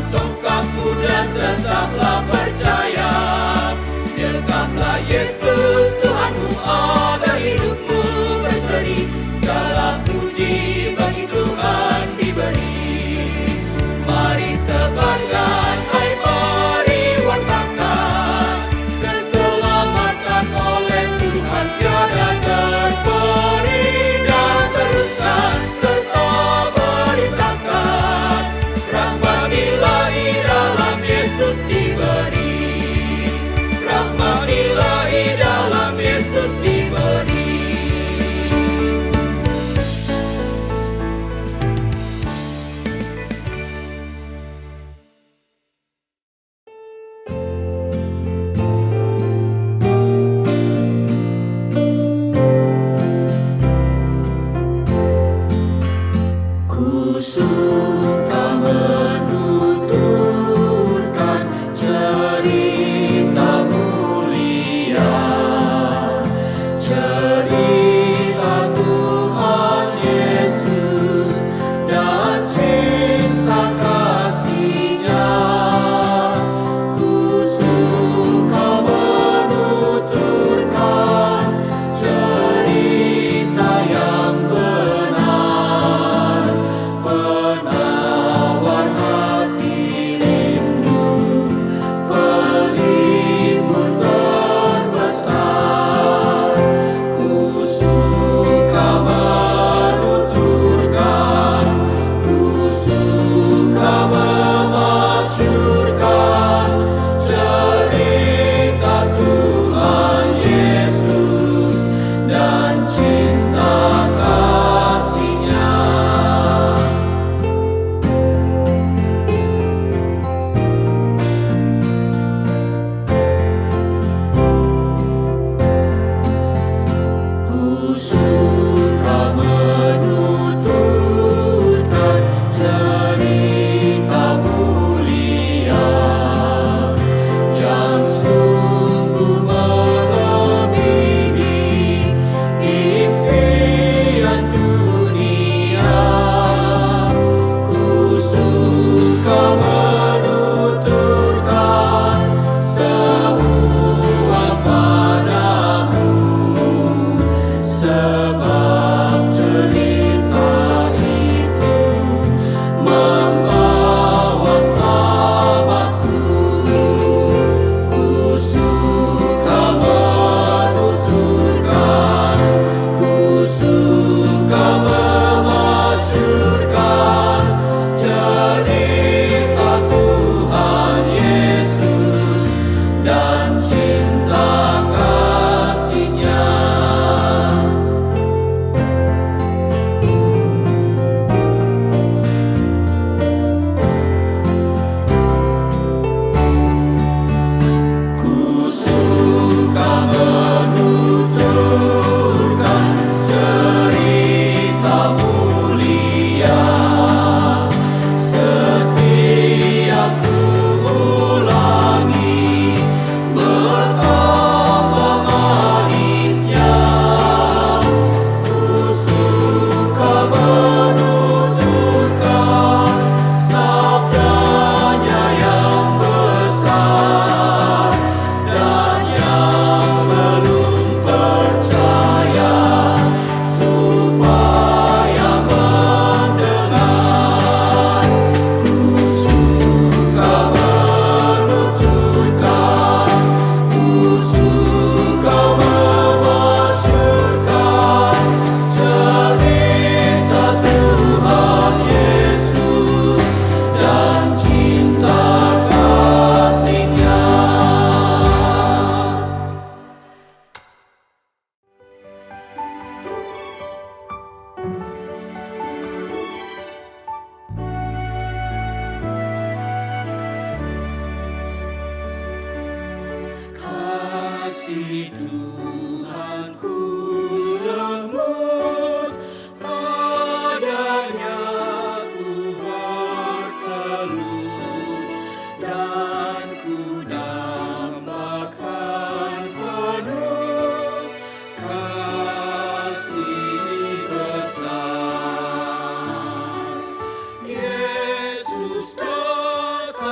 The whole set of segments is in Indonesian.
tongkatmu dan tetaplah percaya. Dekaplah Yesus Tuhanmu agar hidupmu berseri, segala puji bagi Tuhan diberi. Mari sebarkan, hai mari wartakan, keselamatan oleh Tuhan tiada terperi. Dan teruskan serta beritakan, rahmat ilahi dalam Yesus diberi. Rahmat ilahi dalam Yesus diberi. Ku suka menuturkan cerita mulia, cerita Tuhan Yesus dan cinta kasih-Nya. Ku suka menuturkan cerita yang benar, penawar hati rindu, pelipur terbesar. Ku suka menuturkan, ku suka memasyurkan cerita Tuhan Yesus dan cinta kasih-Nya. Ku suka menuturkan cerita mulia yang sungguh melebihi impian dunia. Ku suka menuturkan semua padamu, sebab cerita itu membawa selamatku. Ku suka menuturkan, ku suka memasyurkan cerita Tuhan Yesus dan cinta kasih-Nya. Ku suka menuturkan cerita mulia, setiap ku ulangi betapa manisnya. Ku suka menuturkan sabdanya yang besar, dan yang belum percaya supaya mendengar. Ku suka menuturkan, ku suka memasyurkan cerita Tuhan Yesus dan cinta kasih-Nya. Kasih Tuhanku lembut, padanya ku bertelut, dan ku dambakan penuh kasih besar. Yesus dekat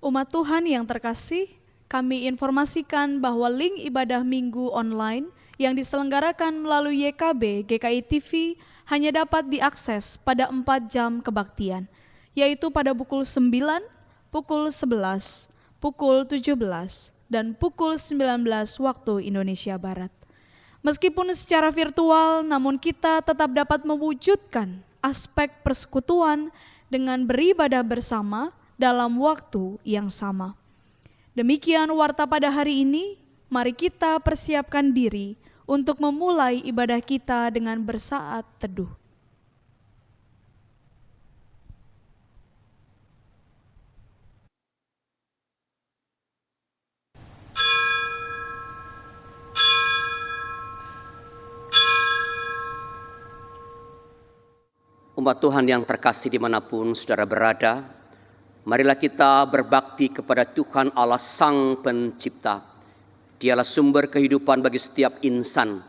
Umat Tuhan yang terkasih, kami informasikan bahwa link ibadah minggu online yang diselenggarakan melalui YKB GKI TV hanya dapat diakses pada 4 jam kebaktian, yaitu pada pukul 9, pukul 11, pukul 17, dan pukul 19 waktu Indonesia Barat. Meskipun secara virtual, namun kita tetap dapat mewujudkan aspek persekutuan dengan beribadah bersama dalam waktu yang sama. Demikian warta pada hari ini, mari kita persiapkan diri untuk memulai ibadah kita dengan bersaat teduh. Umat Tuhan yang terkasih dimanapun saudara berada, marilah kita berbakti kepada Tuhan Allah Sang Pencipta. Dialah sumber kehidupan bagi setiap insan.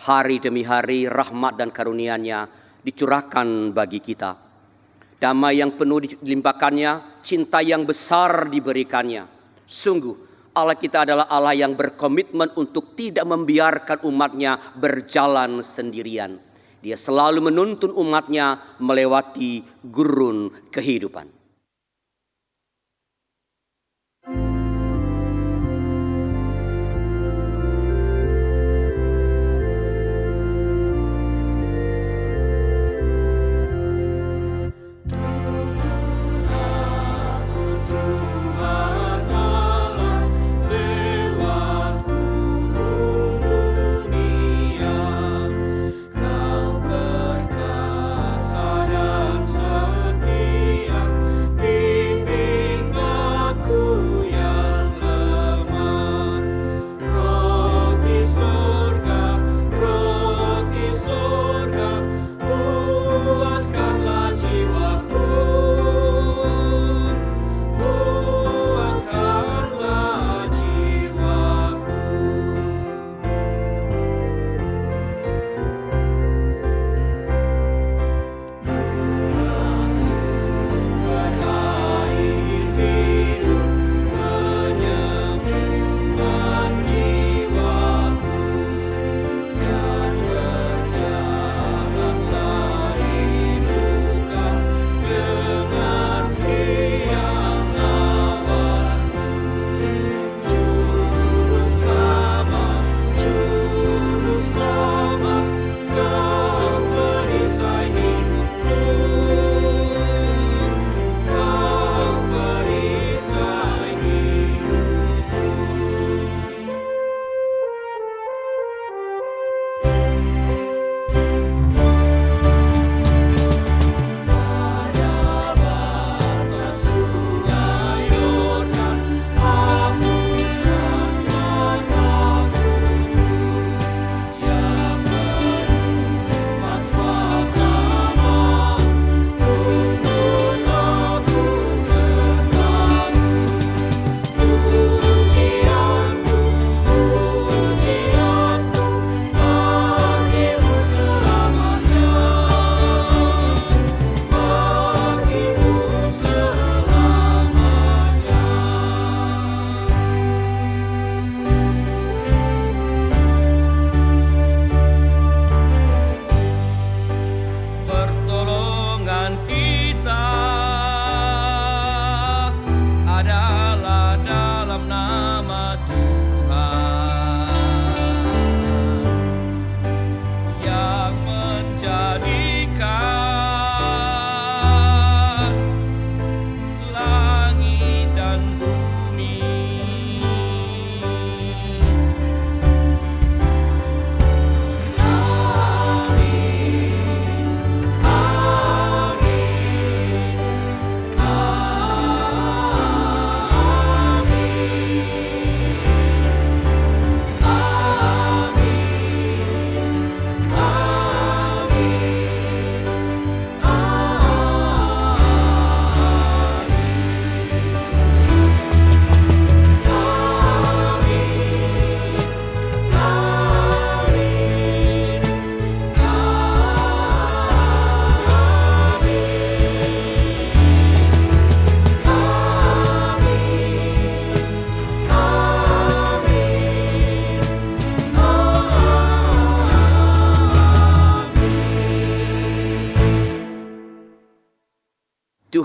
Hari demi hari rahmat dan karunia-Nya dicurahkan bagi kita. Damai yang penuh dilimpahkannya, cinta yang besar diberikannya. Sungguh Allah kita adalah Allah yang berkomitmen untuk tidak membiarkan umatnya berjalan sendirian. Dia selalu menuntun umatnya melewati gurun kehidupan.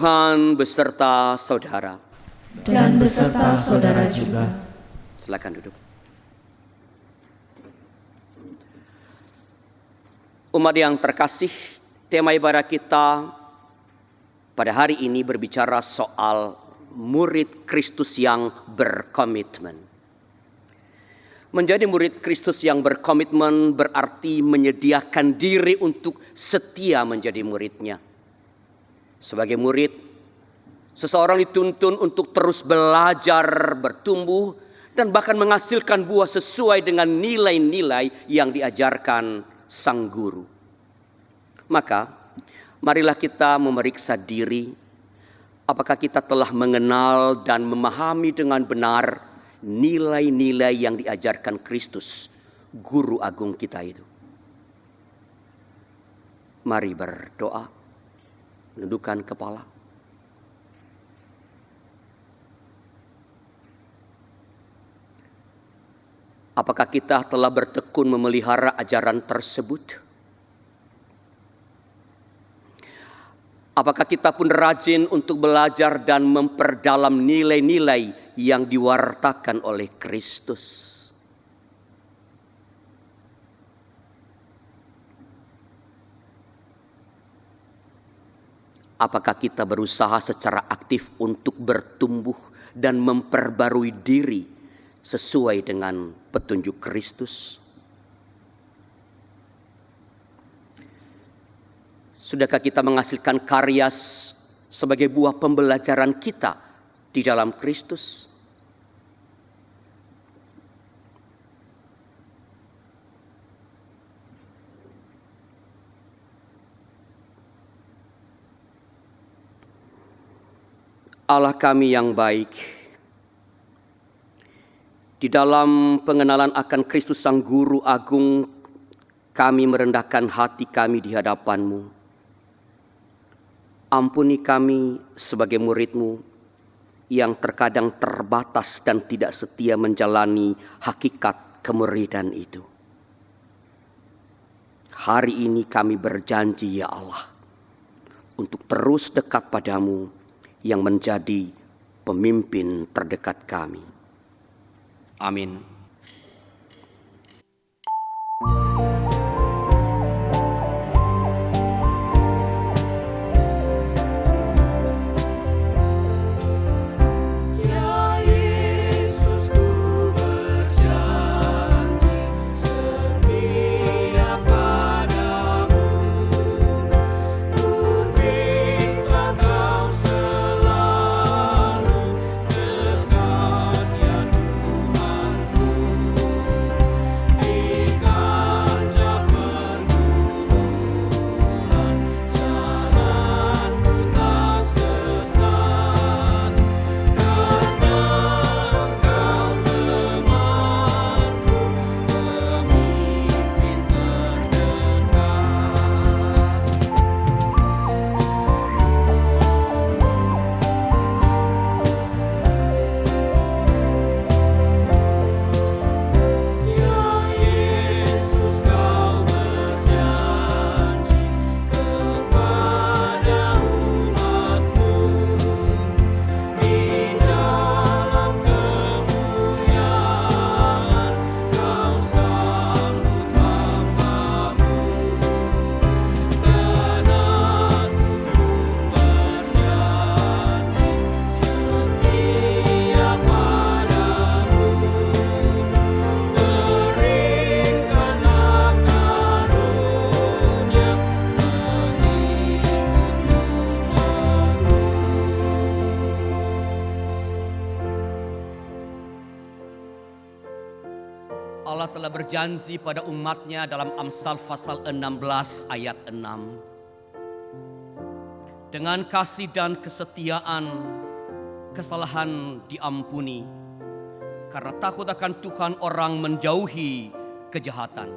Tuhan beserta saudara. Dan beserta saudara juga. Silakan duduk. Umat yang terkasih, tema ibadah kita pada hari ini berbicara soal murid Kristus yang berkomitmen. Menjadi murid Kristus yang berkomitmen berarti menyediakan diri untuk setia menjadi muridnya. Sebagai murid, seseorang dituntun untuk terus belajar, bertumbuh, dan bahkan menghasilkan buah sesuai dengan nilai-nilai yang diajarkan sang guru. Maka, marilah kita memeriksa diri, apakah kita telah mengenal dan memahami dengan benar nilai-nilai yang diajarkan Kristus, guru agung kita itu. Mari berdoa, menundukkan kepala. Apakah kita telah bertekun memelihara ajaran tersebut? Apakah kita pun rajin untuk belajar dan memperdalam nilai-nilai yang diwartakan oleh Kristus? Apakah kita berusaha secara aktif untuk bertumbuh dan memperbarui diri sesuai dengan petunjuk Kristus? Sudahkah kita menghasilkan karya sebagai buah pembelajaran kita di dalam Kristus? Allah kami yang baik, di dalam pengenalan akan Kristus Sang Guru Agung, kami merendahkan hati kami di hadapan-Mu. Ampuni kami sebagai murid-Mu yang terkadang terbatas dan tidak setia menjalani hakikat kemuridan itu. Hari ini kami berjanji ya Allah, untuk terus dekat padamu yang menjadi pemimpin terdekat kami. Amin. Allah telah berjanji pada umatnya dalam Amsal pasal 16 ayat 6. Dengan kasih dan kesetiaan, kesalahan diampuni. Karena takut akan Tuhan orang menjauhi kejahatan.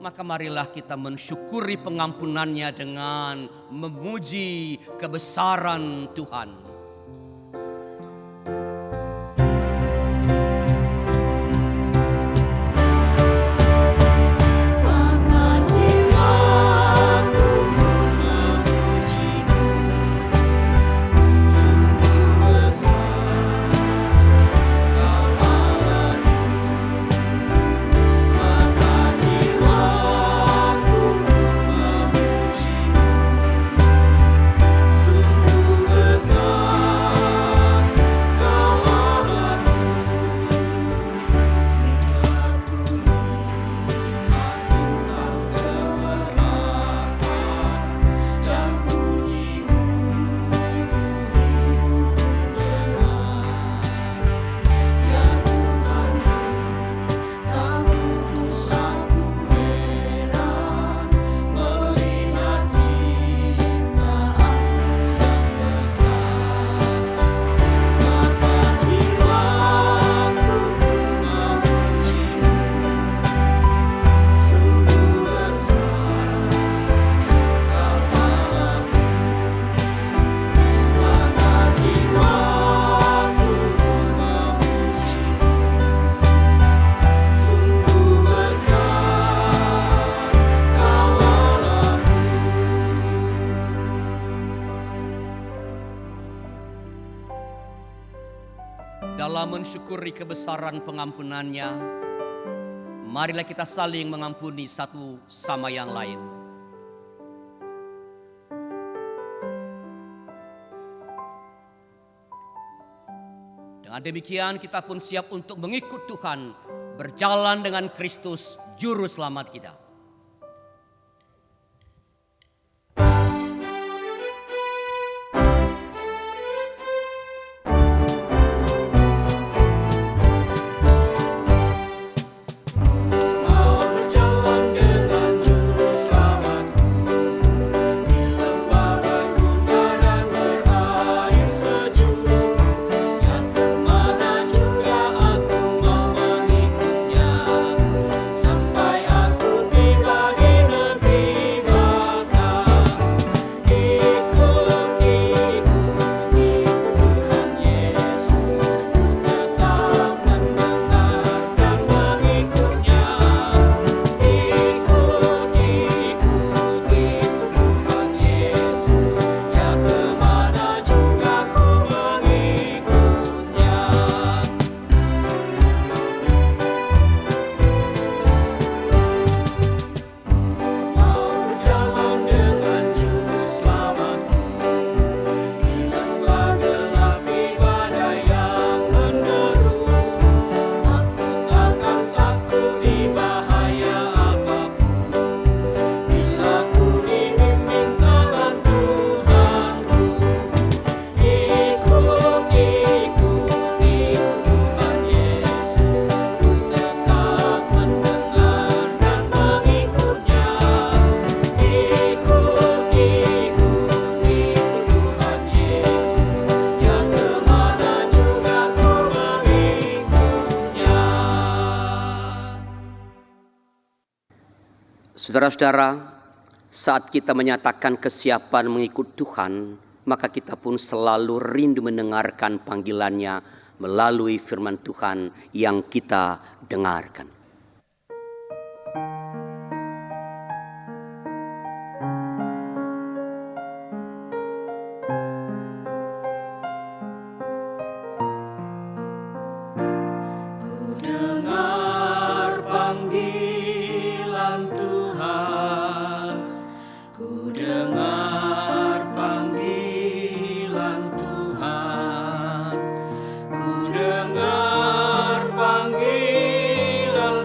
Maka marilah kita mensyukuri pengampunannya dengan memuji kebesaran Tuhan. Dalam mensyukuri kebesaran pengampunannya, marilah kita saling mengampuni satu sama yang lain. Dengan demikian kita pun siap untuk mengikut Tuhan, berjalan dengan Kristus Juru Selamat kita. Saudara-saudara, saat kita menyatakan kesiapan mengikut Tuhan, maka kita pun selalu rindu mendengarkan panggilannya melalui firman Tuhan yang kita dengarkan. Panggilan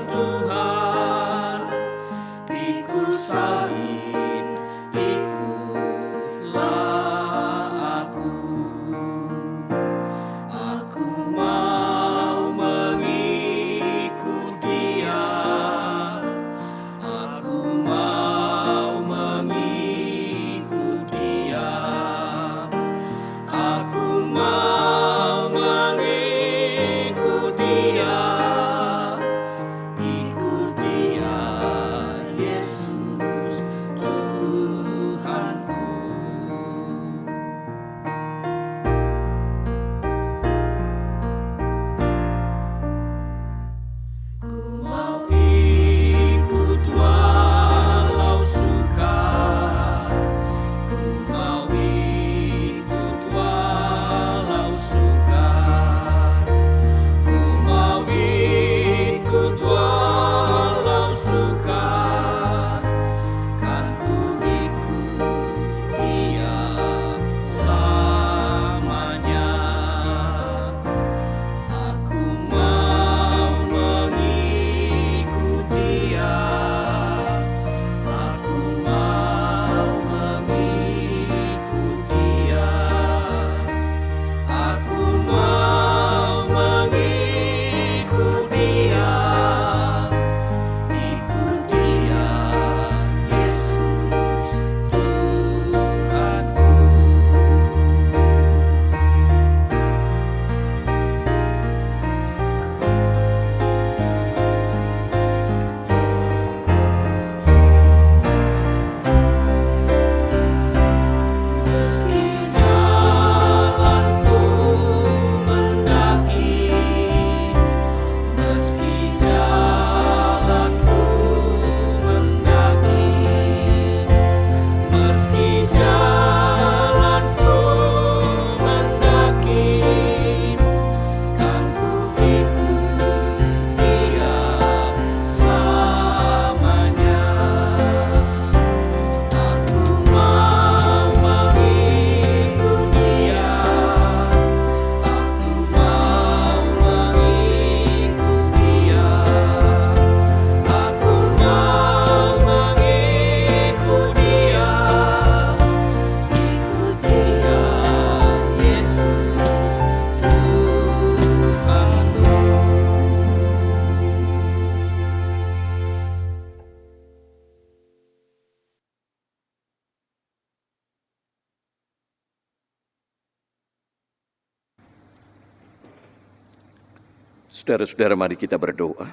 Saudara-saudara, mari kita berdoa.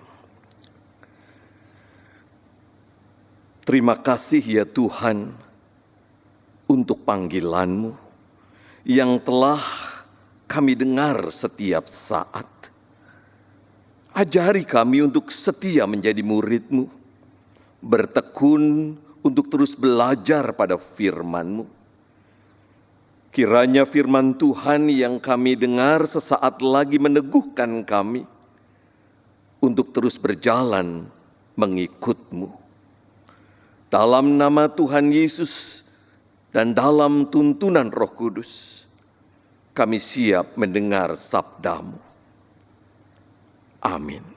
Terima kasih ya Tuhan untuk panggilan-Mu yang telah kami dengar setiap saat. Ajari kami untuk setia menjadi murid-Mu, bertekun untuk terus belajar pada firman-Mu. Kiranya firman Tuhan yang kami dengar sesaat lagi meneguhkan kami untuk terus berjalan mengikut-Mu. Dalam nama Tuhan Yesus dan dalam tuntunan Roh Kudus, kami siap mendengar sabda-Mu. Amin.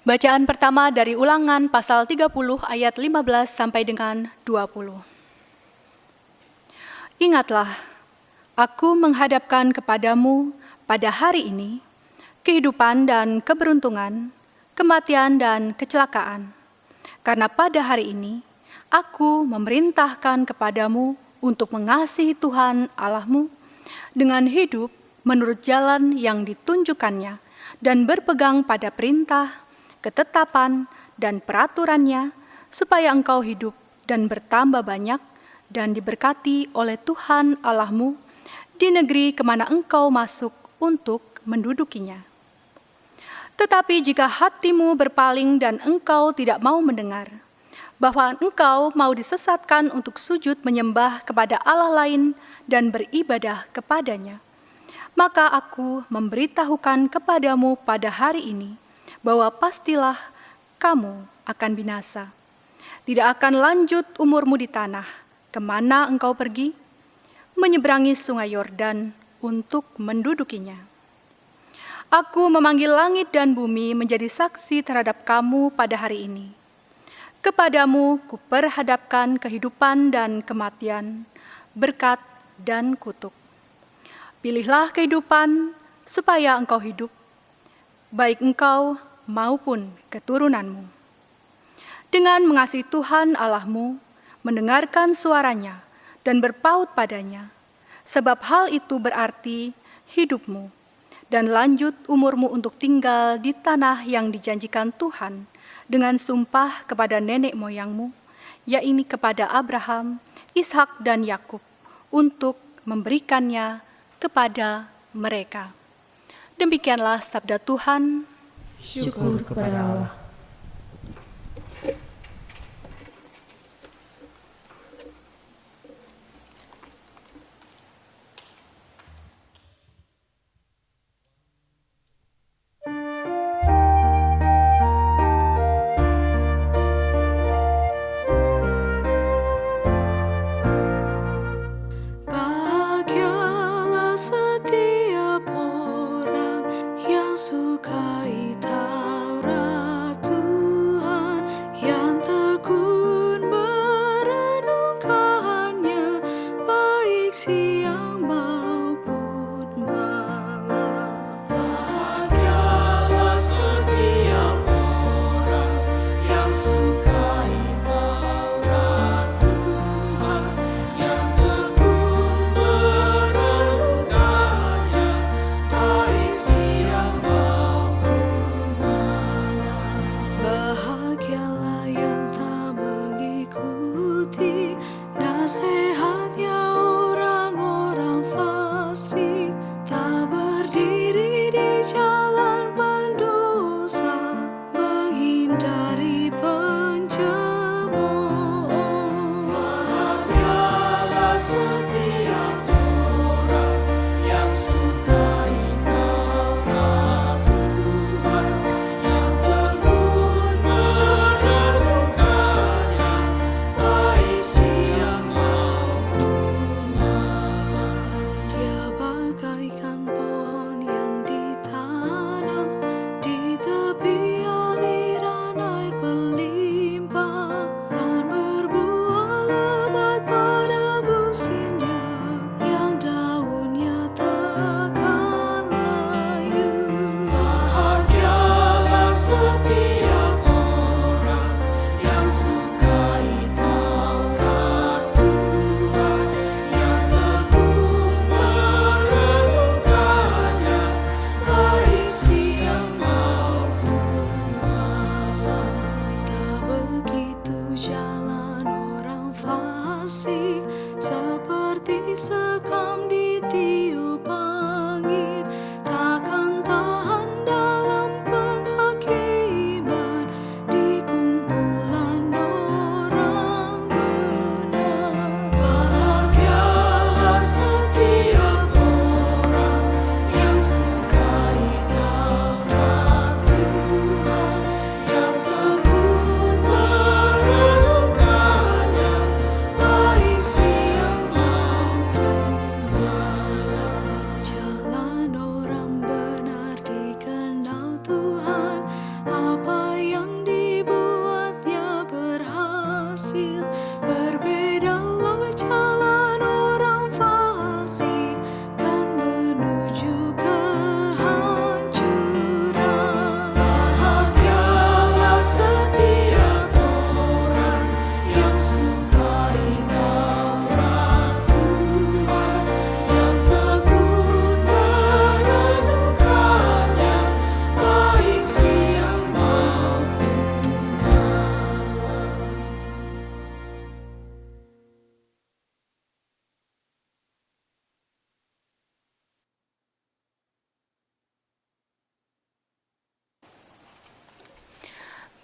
Bacaan pertama dari Ulangan pasal 30 ayat 15 sampai dengan 20. Ingatlah, aku menghadapkan kepadamu pada hari ini kehidupan dan keberuntungan, kematian dan kecelakaan. Karena pada hari ini aku memerintahkan kepadamu untuk mengasihi Tuhan Allahmu dengan hidup menurut jalan yang ditunjukkannya dan berpegang pada perintah, ketetapan, dan peraturannya, supaya engkau hidup dan bertambah banyak dan diberkati oleh Tuhan Allahmu di negeri kemana engkau masuk untuk mendudukinya. Tetapi jika hatimu berpaling dan engkau tidak mau mendengar, bahwa engkau mau disesatkan untuk sujud menyembah kepada Allah lain dan beribadah kepadanya, maka aku memberitahukan kepadamu pada hari ini, bahwa pastilah kamu akan binasa. Tidak akan lanjut umurmu di tanah, kemana engkau pergi, menyeberangi sungai Yordan untuk mendudukinya. Aku memanggil langit dan bumi menjadi saksi terhadap kamu pada hari ini. Kepadamu kuperhadapkan kehidupan dan kematian, berkat dan kutuk. Pilihlah kehidupan supaya engkau hidup, baik engkau maupun keturunanmu. Dengan mengasihi Tuhan Allahmu, mendengarkan suaranya dan berpaut padanya, sebab hal itu berarti hidupmu dan lanjut umurmu untuk tinggal di tanah yang dijanjikan Tuhan dengan sumpah kepada nenek moyangmu, yaitu kepada Abraham, Ishak dan Yakub, untuk memberikannya kepada mereka. Demikianlah sabda Tuhan. Syukur kepada Allah. Bahagialah setiap orang yang sukai Taurat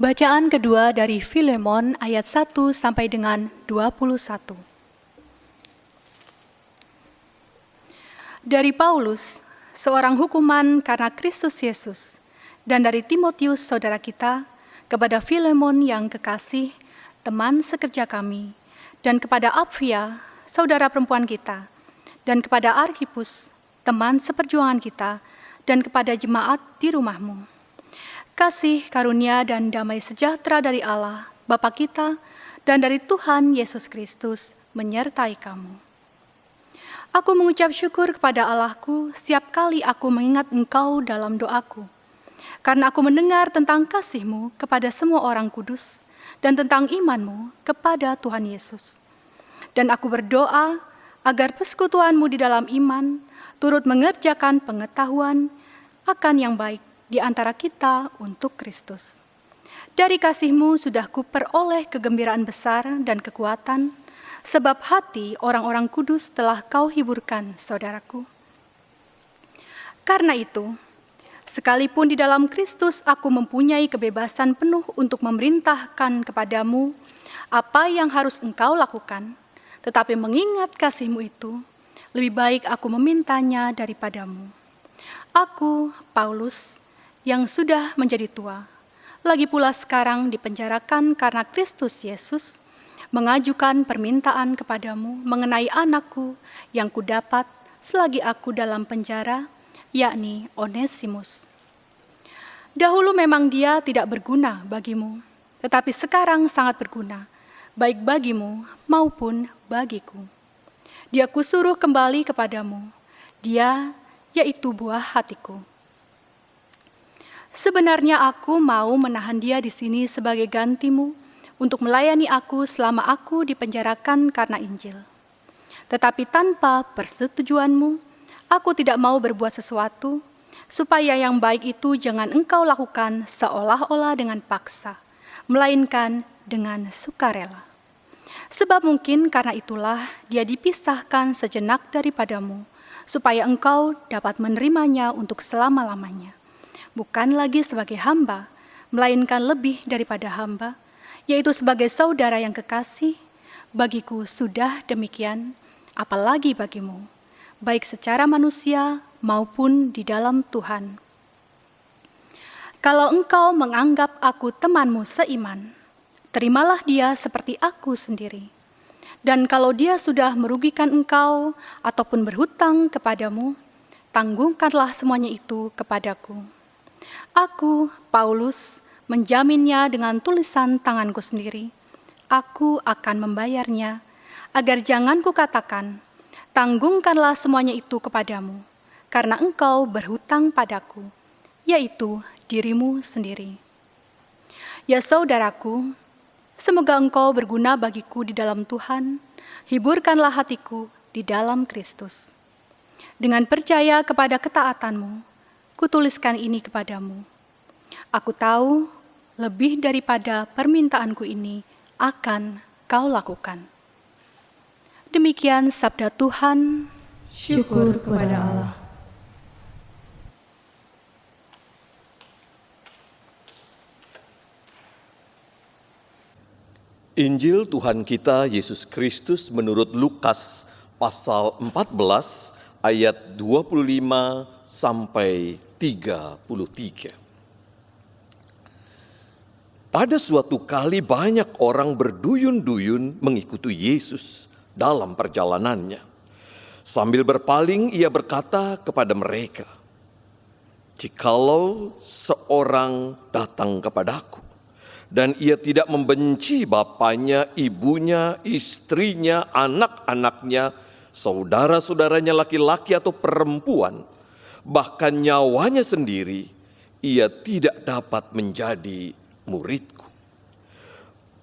Bacaan kedua dari Filemon ayat 1 sampai dengan 21. Dari Paulus, seorang hukuman karena Kristus Yesus, dan dari Timotius saudara kita, kepada Filemon yang kekasih, teman sekerja kami, dan kepada Apfia, saudara perempuan kita, dan kepada Arkhipus, teman seperjuangan kita, dan kepada jemaat di rumahmu. Kasih, karunia, dan damai sejahtera dari Allah, Bapa kita, dan dari Tuhan Yesus Kristus menyertai kamu. Aku mengucap syukur kepada Allahku setiap kali aku mengingat engkau dalam doaku, karena aku mendengar tentang kasih-Mu kepada semua orang kudus dan tentang iman-Mu kepada Tuhan Yesus. Dan aku berdoa agar persekutuan-Mu di dalam iman turut mengerjakan pengetahuan akan yang baik di antara kita untuk Kristus. Dari kasih-Mu sudah kuperoleh kegembiraan besar dan kekuatan, sebab hati orang-orang kudus telah Kau hiburkan, saudaraku. Karena itu, sekalipun di dalam Kristus aku mempunyai kebebasan penuh untuk memerintahkan kepadamu apa yang harus engkau lakukan, tetapi mengingat kasih-Mu itu, lebih baik aku memintanya daripadamu. Aku, Paulus, yang sudah menjadi tua, lagi pula sekarang dipenjarakan karena Kristus Yesus, mengajukan permintaan kepadamu mengenai anakku yang kudapat selagi aku dalam penjara, yakni Onesimus. Dahulu memang dia tidak berguna bagimu, tetapi sekarang sangat berguna, baik bagimu maupun bagiku. Dia kusuruh kembali kepadamu, dia yaitu buah hatiku. Sebenarnya aku mau menahan dia di sini sebagai gantimu untuk melayani aku selama aku dipenjarakan karena Injil. Tetapi tanpa persetujuanmu, aku tidak mau berbuat sesuatu, supaya yang baik itu jangan engkau lakukan seolah-olah dengan paksa, melainkan dengan sukarela. Sebab mungkin karena itulah dia dipisahkan sejenak daripadamu, supaya engkau dapat menerimanya untuk selama-lamanya. Bukan lagi sebagai hamba, melainkan lebih daripada hamba, yaitu sebagai saudara yang kekasih. Bagiku sudah demikian, apalagi bagimu, baik secara manusia maupun di dalam Tuhan. Kalau engkau menganggap aku temanmu seiman, terimalah dia seperti aku sendiri. Dan kalau dia sudah merugikan engkau ataupun berhutang kepadamu, tanggungkanlah semuanya itu kepadaku. Aku, Paulus, menjaminnya dengan tulisan tanganku sendiri. Aku akan membayarnya, agar jangan kukatakan, tanggungkanlah semuanya itu kepadamu, karena engkau berhutang padaku, yaitu dirimu sendiri. Ya saudaraku, semoga engkau berguna bagiku di dalam Tuhan, hiburkanlah hatiku di dalam Kristus. Dengan percaya kepada ketaatanmu, kutuliskan ini kepadamu. Aku tahu lebih daripada permintaanku ini akan kau lakukan. Demikian sabda Tuhan. Syukur kepada Allah. Injil Tuhan kita Yesus Kristus menurut Lukas pasal 14 ayat 25 sampai 33. Pada suatu kali banyak orang berduyun-duyun mengikuti Yesus dalam perjalanannya. Sambil berpaling ia berkata kepada mereka, "Jikalau seorang datang kepadaku, dan ia tidak membenci bapaknya, ibunya, istrinya, anak-anaknya, saudara-saudaranya laki-laki atau perempuan, bahkan nyawanya sendiri, ia tidak dapat menjadi muridku.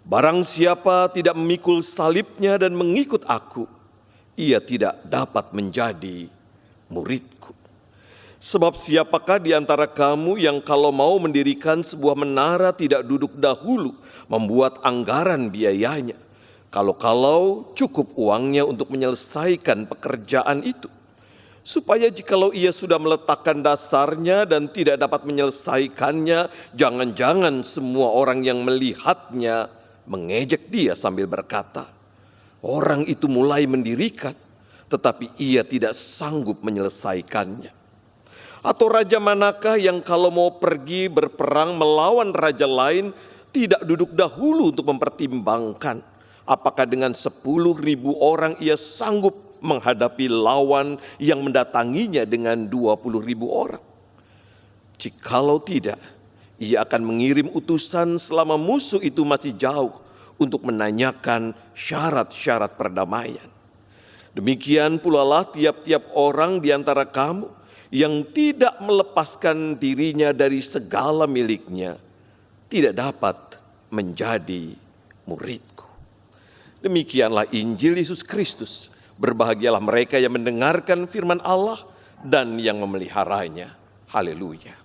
Barang siapa tidak memikul salibnya dan mengikut aku, ia tidak dapat menjadi muridku. Sebab siapakah di antara kamu yang kalau mau mendirikan sebuah menara tidak duduk dahulu membuat anggaran biayanya, kalau cukup uangnya untuk menyelesaikan pekerjaan itu? supaya jikalau ia sudah meletakkan dasarnya dan tidak dapat menyelesaikannya, jangan-jangan semua orang yang melihatnya mengejek dia sambil berkata, orang itu mulai mendirikan, tetapi ia tidak sanggup menyelesaikannya. Atau raja manakah yang kalau mau pergi berperang melawan raja lain, tidak duduk dahulu untuk mempertimbangkan apakah dengan 10.000 orang ia sanggup menghadapi lawan yang mendatanginya dengan 20.000 orang. Jikalau tidak, ia akan mengirim utusan selama musuh itu masih jauh untuk menanyakan syarat-syarat perdamaian. Demikian pula lah tiap-tiap orang di antara kamu yang tidak melepaskan dirinya dari segala miliknya tidak dapat menjadi muridku. Demikianlah Injil Yesus Kristus. Berbahagialah mereka yang mendengarkan firman Allah dan yang memeliharanya. Haleluya.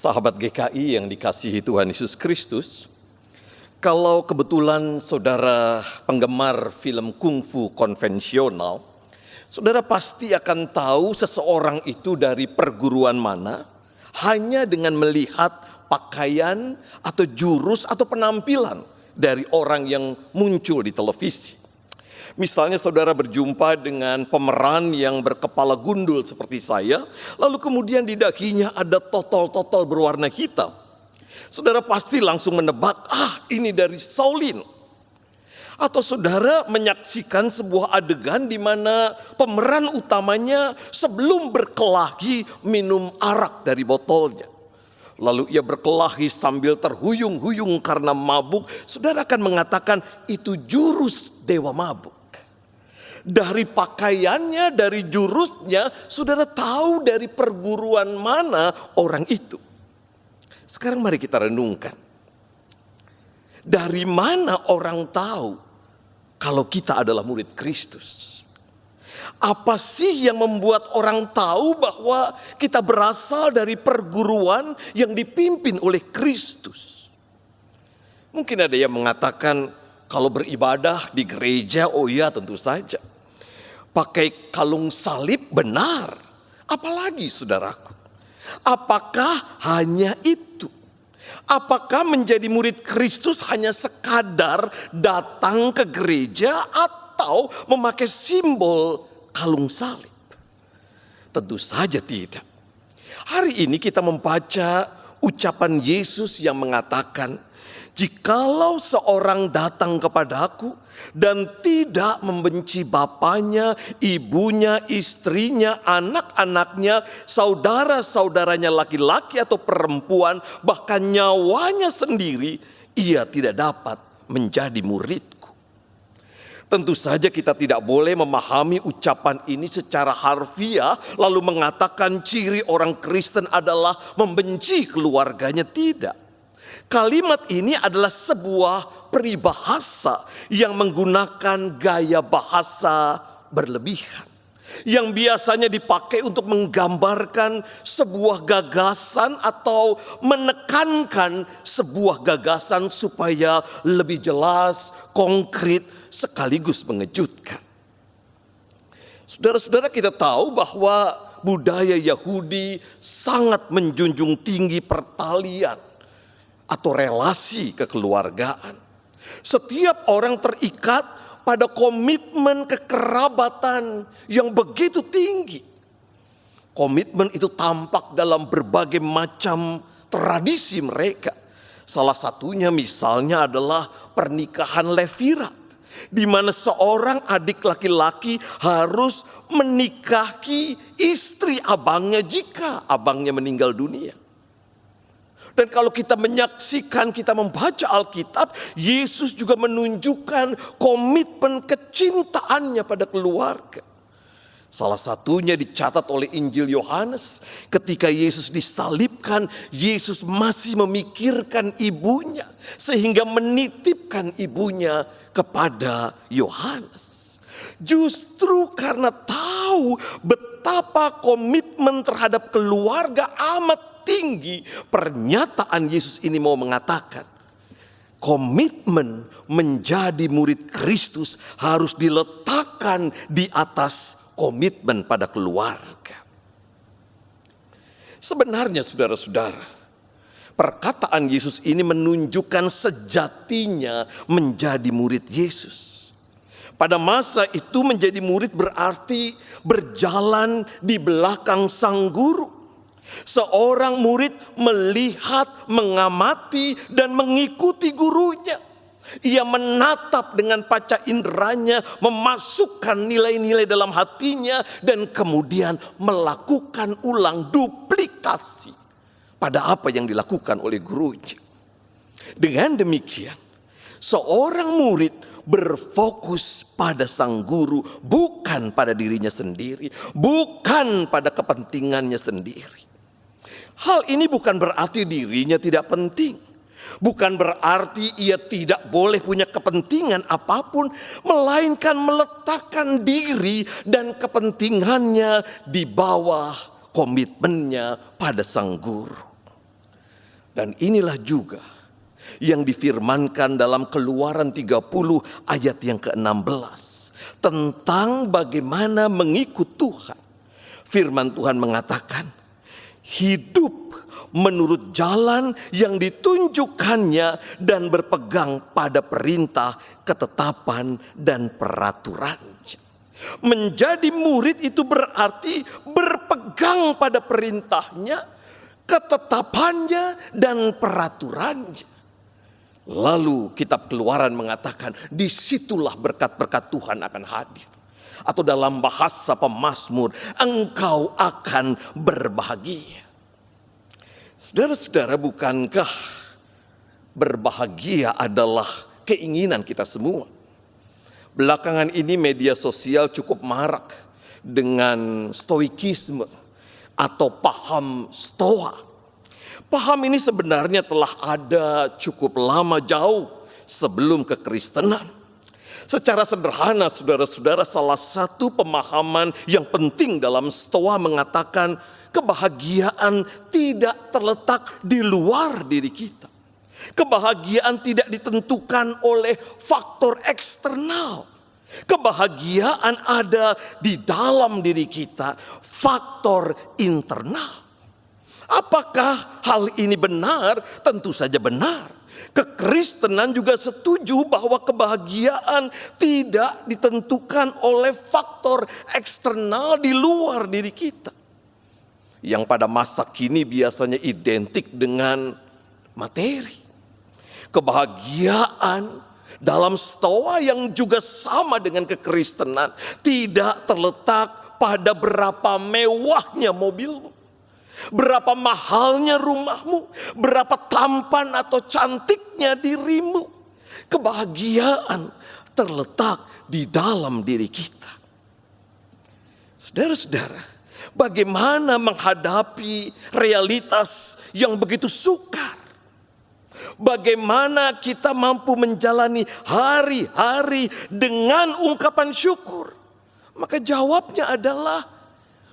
Sahabat GKI yang dikasihi Tuhan Yesus Kristus, kalau kebetulan saudara penggemar film kungfu konvensional, saudara pasti akan tahu seseorang itu dari perguruan mana hanya dengan melihat pakaian atau jurus atau penampilan dari orang yang muncul di televisi. Misalnya saudara berjumpa dengan pemeran yang berkepala gundul seperti saya, lalu kemudian di dakinya ada totol-totol berwarna hitam. Saudara pasti langsung menebak, ini dari Shaolin. Atau saudara menyaksikan sebuah adegan di mana pemeran utamanya sebelum berkelahi minum arak dari botolnya. Lalu ia berkelahi sambil terhuyung-huyung karena mabuk. Saudara akan mengatakan itu jurus dewa mabuk. Dari pakaiannya, dari jurusnya, saudara tahu dari perguruan mana orang itu. Sekarang mari kita renungkan. Dari mana orang tahu kalau kita adalah murid Kristus? Apa sih yang membuat orang tahu bahwa kita berasal dari perguruan yang dipimpin oleh Kristus? Mungkin ada yang mengatakan kalau beribadah di gereja, oh ya tentu saja. Pakai kalung salib benar. Apalagi saudaraku? Apakah hanya itu? Apakah menjadi murid Kristus hanya sekadar datang ke gereja atau memakai simbol kalung salib? Tentu saja tidak. Hari ini kita membaca ucapan Yesus yang mengatakan, jikalau seorang datang kepadaku dan tidak membenci bapaknya, ibunya, istrinya, anak-anaknya, saudara-saudaranya laki-laki atau perempuan, bahkan nyawanya sendiri, ia tidak dapat menjadi muridku. Tentu saja kita tidak boleh memahami ucapan ini secara harfiah lalu mengatakan ciri orang Kristen adalah membenci keluarganya. Tidak. Kalimat ini adalah sebuah peribahasa yang menggunakan gaya bahasa berlebihan. Yang biasanya dipakai untuk menggambarkan sebuah gagasan atau menekankan sebuah gagasan supaya lebih jelas, konkret, sekaligus mengejutkan. Saudara-saudara, kita tahu bahwa budaya Yahudi sangat menjunjung tinggi pertalian atau relasi kekeluargaan. Setiap orang terikat pada komitmen kekerabatan yang begitu tinggi. Komitmen itu tampak dalam berbagai macam tradisi mereka. Salah satunya misalnya adalah pernikahan levirat, di mana seorang adik laki-laki harus menikahi istri abangnya jika abangnya meninggal dunia. Dan kalau kita menyaksikan, kita membaca Alkitab, Yesus juga menunjukkan komitmen kecintaannya pada keluarga. Salah satunya dicatat oleh Injil Yohanes. Ketika Yesus disalibkan, Yesus masih memikirkan ibunya, sehingga menitipkan ibunya kepada Yohanes. Justru karena tahu betapa komitmen terhadap keluarga amat tinggi, pernyataan Yesus ini mau mengatakan, komitmen menjadi murid Kristus harus diletakkan di atas komitmen pada keluarga. Sebenarnya saudara-saudara, perkataan Yesus ini menunjukkan sejatinya menjadi murid Yesus. Pada masa itu menjadi murid berarti berjalan di belakang sang guru. Seorang murid melihat, mengamati, dan mengikuti gurunya. Ia menatap dengan panca inderanya, memasukkan nilai-nilai dalam hatinya, dan kemudian melakukan ulang duplikasi pada apa yang dilakukan oleh gurunya. Dengan demikian, seorang murid berfokus pada sang guru, bukan pada dirinya sendiri, bukan pada kepentingannya sendiri. Hal ini bukan berarti dirinya tidak penting. Bukan berarti ia tidak boleh punya kepentingan apapun, melainkan meletakkan diri dan kepentingannya di bawah komitmennya pada sang guru. Dan inilah juga yang difirmankan dalam Keluaran 30 ayat yang ke-16 tentang bagaimana mengikut Tuhan. Firman Tuhan mengatakan, hidup menurut jalan yang ditunjukkannya dan berpegang pada perintah, ketetapan, dan peraturannya. Menjadi murid itu berarti berpegang pada perintahnya, ketetapannya, dan peraturannya. Lalu kitab Keluaran mengatakan, disitulah berkat-berkat Tuhan akan hadir. Atau dalam bahasa pemazmur, engkau akan berbahagia. Saudara-saudara, bukankah berbahagia adalah keinginan kita semua? Belakangan ini media sosial cukup marak dengan stoikisme atau paham stoa. Paham ini sebenarnya telah ada cukup lama, jauh sebelum kekristenan. Secara sederhana saudara-saudara, salah satu pemahaman yang penting dalam stoa mengatakan kebahagiaan tidak terletak di luar diri kita. Kebahagiaan tidak ditentukan oleh faktor eksternal. Kebahagiaan ada di dalam diri kita, faktor internal. Apakah hal ini benar? Tentu saja benar. Kekristenan juga setuju bahwa kebahagiaan tidak ditentukan oleh faktor eksternal di luar diri kita, yang pada masa kini biasanya identik dengan materi. Kebahagiaan dalam stoa yang juga sama dengan kekristenan tidak terletak pada berapa mewahnya mobilmu, berapa mahalnya rumahmu, berapa tampan atau cantiknya dirimu. Kebahagiaan terletak di dalam diri kita. Saudara-saudara, bagaimana menghadapi realitas yang begitu sukar? Bagaimana kita mampu menjalani hari-hari dengan ungkapan syukur? Maka jawabnya adalah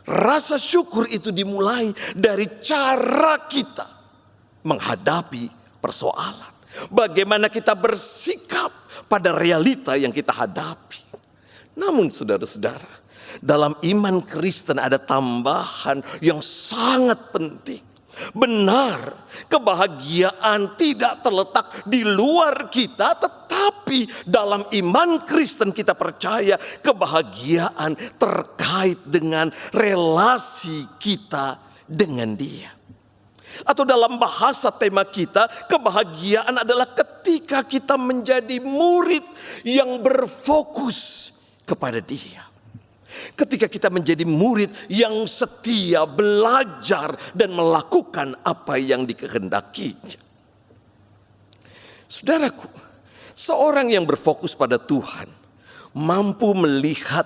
rasa syukur itu dimulai dari cara kita menghadapi persoalan. Bagaimana kita bersikap pada realita yang kita hadapi. Namun saudara-saudara, dalam iman Kristen ada tambahan yang sangat penting. Benar, kebahagiaan tidak terletak di luar kita, tetapi dalam iman Kristen kita percaya kebahagiaan terkait dengan relasi kita dengan Dia. Atau dalam bahasa tema kita, kebahagiaan adalah ketika kita menjadi murid yang berfokus kepada Dia. Ketika kita menjadi murid yang setia belajar dan melakukan apa yang dikehendakinya. Saudaraku, seorang yang berfokus pada Tuhan mampu melihat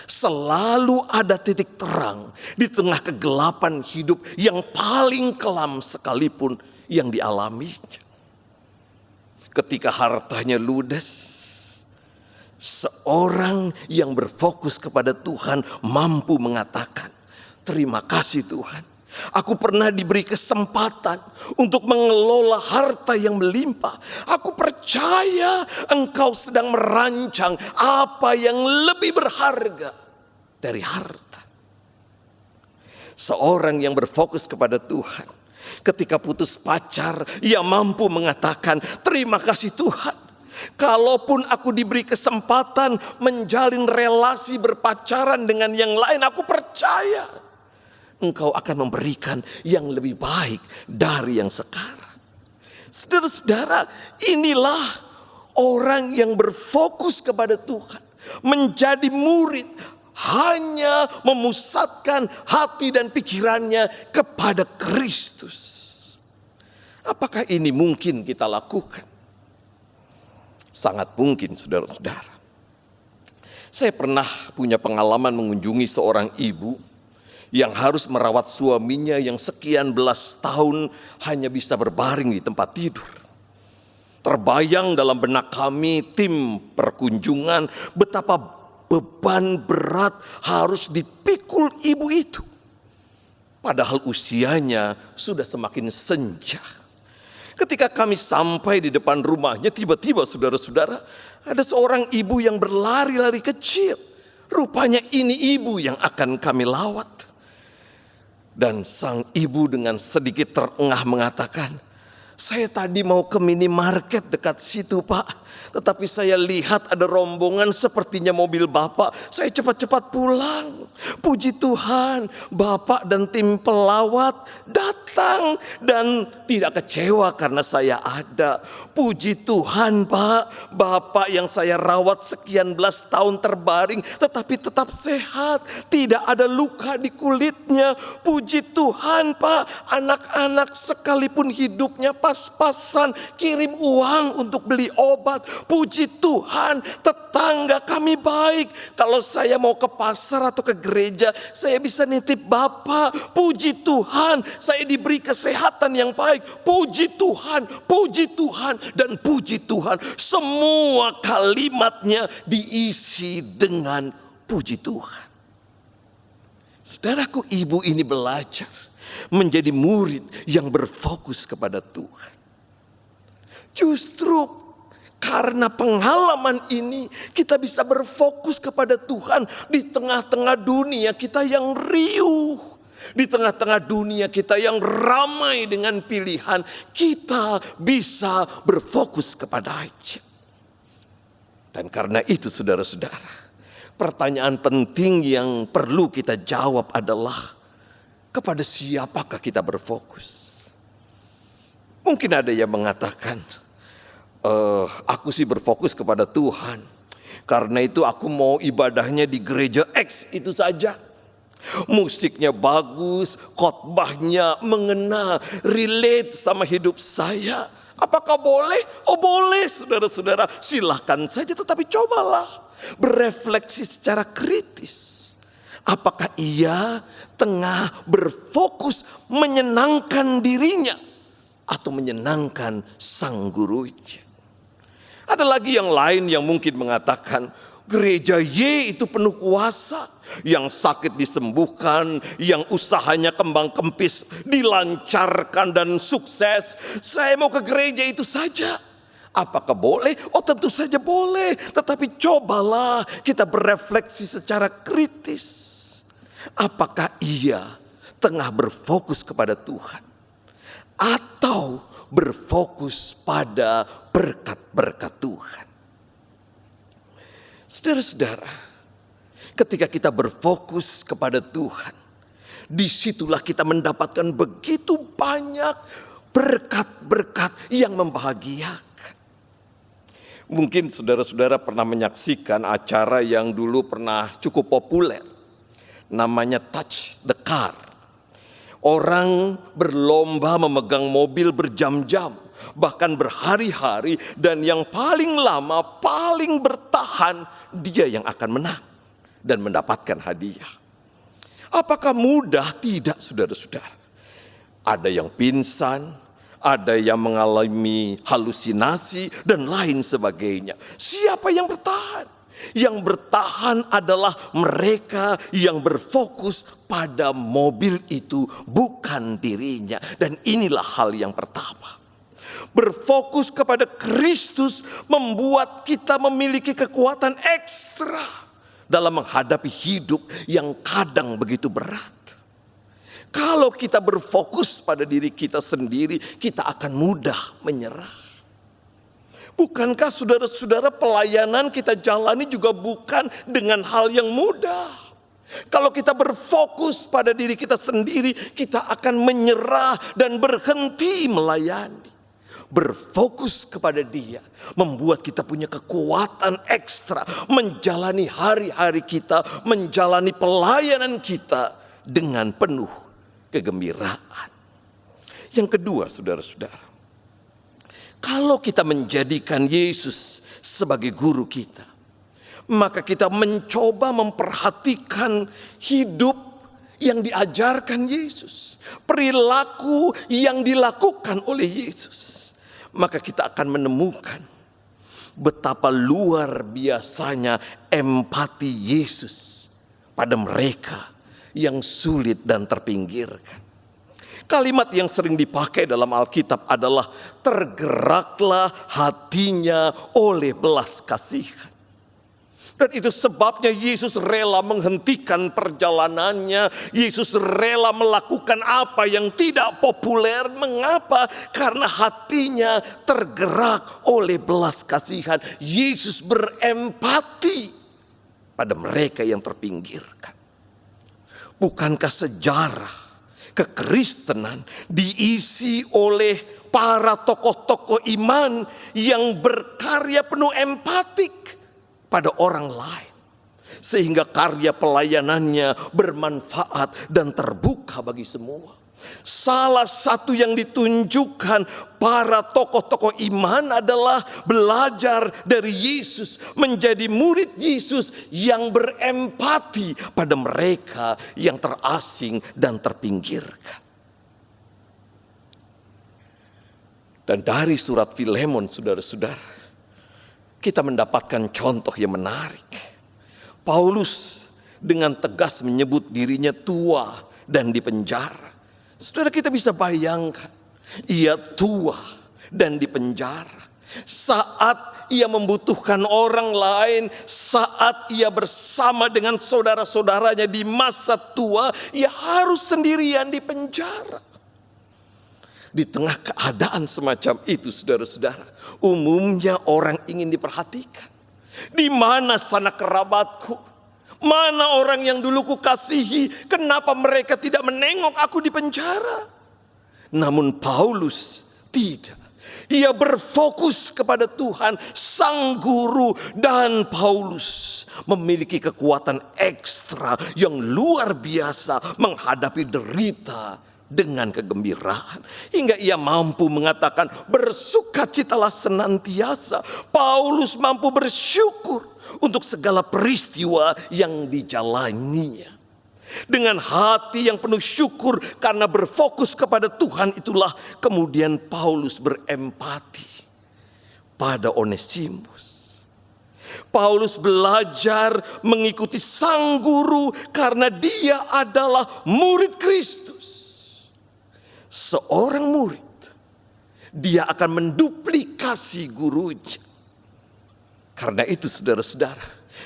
Selalu ada titik terang di tengah kegelapan hidup yang paling kelam sekalipun yang dialaminya. Ketika hartanya ludes, seorang yang berfokus kepada Tuhan mampu mengatakan, terima kasih Tuhan. Aku pernah diberi kesempatan untuk mengelola harta yang melimpah. Aku percaya Engkau sedang merancang apa yang lebih berharga dari harta. Seorang yang berfokus kepada Tuhan, ketika putus pacar, ia mampu mengatakan, terima kasih Tuhan. Kalaupun aku diberi kesempatan menjalin relasi berpacaran dengan yang lain, aku percaya Engkau akan memberikan yang lebih baik dari yang sekarang. Saudara-saudara, inilah orang yang berfokus kepada Tuhan. Menjadi murid hanya memusatkan hati dan pikirannya kepada Kristus. Apakah ini mungkin kita lakukan? Sangat mungkin, saudara-saudara. Saya pernah punya pengalaman mengunjungi seorang ibu yang harus merawat suaminya yang sekian belas tahun hanya bisa berbaring di tempat tidur. Terbayang dalam benak kami tim perkunjungan betapa beban berat harus dipikul ibu itu. Padahal usianya sudah semakin senja. Ketika kami sampai di depan rumahnya, tiba-tiba saudara-saudara, ada seorang ibu yang berlari-lari kecil. Rupanya ini ibu yang akan kami lawat. Dan sang ibu dengan sedikit terengah mengatakan, saya tadi mau ke minimarket dekat situ Pak. Tetapi saya lihat ada rombongan sepertinya mobil Bapak. Saya cepat-cepat pulang. Puji Tuhan, Bapak dan tim pelawat datang dan tidak kecewa karena saya ada. Puji Tuhan Pak, Bapak yang saya rawat sekian belas tahun terbaring tetapi tetap sehat. Tidak ada luka di kulitnya. Puji Tuhan Pak, anak-anak sekalipun hidupnya pas-pasan kirim uang untuk beli obat. Puji Tuhan, tetangga kami baik. Kalau saya mau ke pasar atau ke gereja, saya bisa nitip Bapak. Puji Tuhan, saya diberi kesehatan yang baik. Puji Tuhan, dan puji Tuhan. Semua kalimatnya diisi dengan puji Tuhan. Saudaraku, ibu ini belajar menjadi murid yang berfokus kepada Tuhan. Justru karena pengalaman ini kita bisa berfokus kepada Tuhan di tengah-tengah dunia kita yang riuh. Di tengah-tengah dunia kita yang ramai dengan pilihan, kita bisa berfokus kepada-Nya. Dan karena itu saudara-saudara, pertanyaan penting yang perlu kita jawab adalah, kepada siapakah kita berfokus? Mungkin ada yang mengatakan, aku sih berfokus kepada Tuhan. Karena itu aku mau ibadahnya di gereja X itu saja. Musiknya bagus, khotbahnya mengena, relate sama hidup saya. Apakah boleh? Oh boleh saudara-saudara, silahkan saja. Tetapi cobalah berefleksi secara kritis. Apakah ia tengah berfokus menyenangkan dirinya atau menyenangkan sang gurunya? Ada lagi yang lain yang mungkin mengatakan gereja Y itu penuh kuasa, yang sakit disembuhkan, yang usahanya kembang kempis dilancarkan dan sukses. Saya mau ke gereja itu saja. Apakah boleh? Oh tentu saja boleh. Tetapi cobalah kita berefleksi secara kritis. Apakah ia tengah berfokus kepada Tuhan atau berfokus pada berkat-berkat Tuhan? Saudara-saudara, ketika kita berfokus kepada Tuhan, disitulah kita mendapatkan begitu banyak berkat-berkat yang membahagiakan. Mungkin saudara-saudara pernah menyaksikan acara yang dulu pernah cukup populer, namanya Touch the Car. Orang berlomba memegang mobil berjam-jam, bahkan berhari-hari, dan yang paling lama, paling bertahan, dia yang akan menang. dan mendapatkan hadiah. Apakah mudah? Tidak, saudara-saudara. Ada yang pingsan, ada yang mengalami halusinasi, dan lain sebagainya. Siapa yang bertahan? Yang bertahan adalah mereka yang berfokus pada mobil itu, bukan dirinya. Dan inilah hal yang pertama. Berfokus kepada Kristus membuat kita memiliki kekuatan ekstra dalam menghadapi hidup yang kadang begitu berat. Kalau kita berfokus pada diri kita sendiri, kita akan mudah menyerah. Bukankah saudara-saudara, pelayanan kita jalani juga bukan dengan hal yang mudah. Kalau kita berfokus pada diri kita sendiri, kita akan menyerah dan berhenti melayani. Berfokus kepada Dia membuat kita punya kekuatan ekstra menjalani hari-hari kita, menjalani pelayanan kita dengan penuh kegembiraan. Yang kedua, saudara-saudara, kalau kita menjadikan Yesus sebagai guru kita, maka kita mencoba memperhatikan hidup yang diajarkan Yesus, perilaku yang dilakukan oleh Yesus. Maka kita akan menemukan betapa luar biasanya empati Yesus pada mereka yang sulit dan terpinggirkan. Kalimat yang sering dipakai dalam Alkitab adalah tergeraklah hatinya oleh belas kasihan. Dan itu sebabnya Yesus rela menghentikan perjalanannya. Yesus rela melakukan apa yang tidak populer. Mengapa? Karena hatinya tergerak oleh belas kasihan. Yesus berempati pada mereka yang terpinggirkan. Bukankah sejarah kekristenan diisi oleh para tokoh-tokoh iman yang berkarya penuh empatik pada orang lain, sehingga karya pelayanannya bermanfaat dan terbuka bagi semua. Salah satu yang ditunjukkan para tokoh-tokoh iman adalah belajar dari Yesus, menjadi murid Yesus yang berempati pada mereka yang terasing dan terpinggirkan. Dan dari surat Filemon, saudara-saudara, kita mendapatkan contoh yang menarik. Paulus dengan tegas menyebut dirinya tua dan dipenjara. Saudara, kita bisa bayangkan, ia tua dan dipenjara. Saat ia membutuhkan orang lain, saat ia bersama dengan saudara-saudaranya di masa tua, ia harus sendirian di penjara. Di tengah keadaan semacam itu, saudara-saudara, umumnya orang ingin diperhatikan. Di mana sanak kerabatku? Mana orang yang dulu kukasihi? Kenapa mereka tidak menengok aku di penjara? Namun Paulus tidak. Ia berfokus kepada Tuhan, Sang Guru, dan Paulus memiliki kekuatan ekstra yang luar biasa menghadapi derita dengan kegembiraan, hingga ia mampu mengatakan bersukacitalah senantiasa. Paulus mampu bersyukur untuk segala peristiwa yang dijalaninya. Dengan hati yang penuh syukur karena berfokus kepada Tuhan, itulah kemudian Paulus berempati pada Onesimus. Paulus belajar mengikuti Sang Guru karena dia adalah murid Kristus. Seorang murid, dia akan menduplikasi gurunya. Karena itu, saudara-saudara,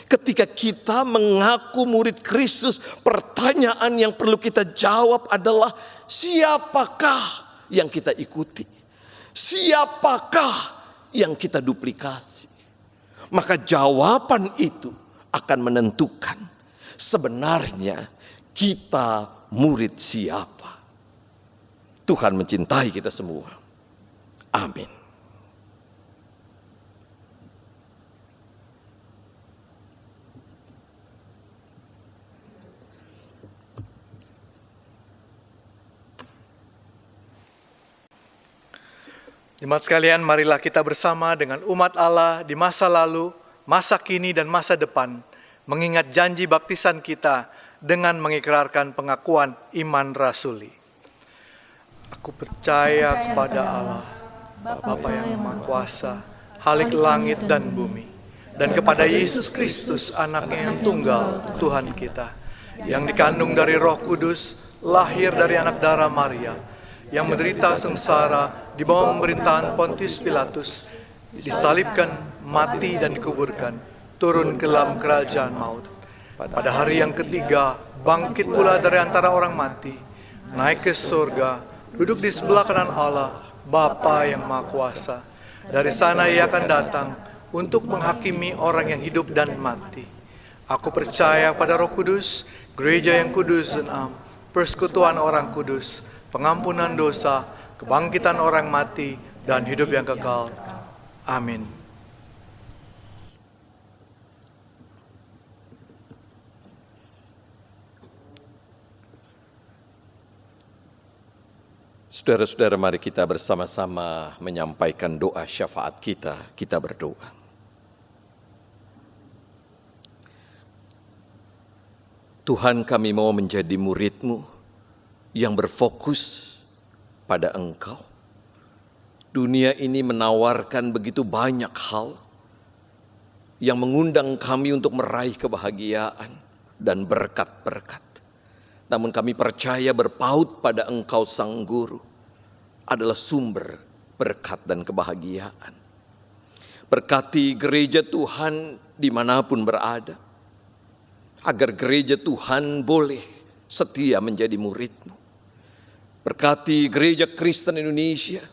ketika kita mengaku murid Kristus, pertanyaan yang perlu kita jawab adalah, siapakah yang kita ikuti? Siapakah yang kita duplikasi? Maka jawaban itu akan menentukan sebenarnya kita murid siapa. Tuhan mencintai kita semua. Amin. Jemaat sekalian, marilah kita bersama dengan umat Allah di masa lalu, masa kini, dan masa depan mengingat janji baptisan kita dengan mengikrarkan pengakuan iman rasuli. Aku percaya kepada Allah, Bapa yang Maha Kuasa, Halik langit dan bumi, dan kepada Yesus Kristus, Anaknya yang tunggal, Tuhan kita, yang dikandung dari Roh Kudus, lahir dari anak darah Maria, yang menderita sengsara di bawah pemerintahan Pontius Pilatus, disalibkan, mati dan dikuburkan, turun ke dalam kerajaan maut. Pada hari yang ketiga, bangkit pula dari antara orang mati, naik ke surga, duduk di sebelah kanan Allah, Bapa yang Maha Kuasa. Dari sana Ia akan datang untuk menghakimi orang yang hidup dan mati. Aku percaya pada Roh Kudus, gereja yang kudus dan am, persekutuan orang kudus, pengampunan dosa, kebangkitan orang mati, dan hidup yang kekal. Amin. Saudara-saudara, mari kita bersama-sama menyampaikan doa syafaat kita. Kita berdoa. Tuhan, kami mau menjadi murid-Mu yang berfokus pada Engkau. Dunia ini menawarkan begitu banyak hal yang mengundang kami untuk meraih kebahagiaan dan berkat-berkat. Namun kami percaya berpaut pada Engkau Sang Guru adalah sumber berkat dan kebahagiaan. Berkati gereja Tuhan dimanapun berada, agar gereja Tuhan boleh setia menjadi murid-Mu. Berkati gereja Kristen Indonesia,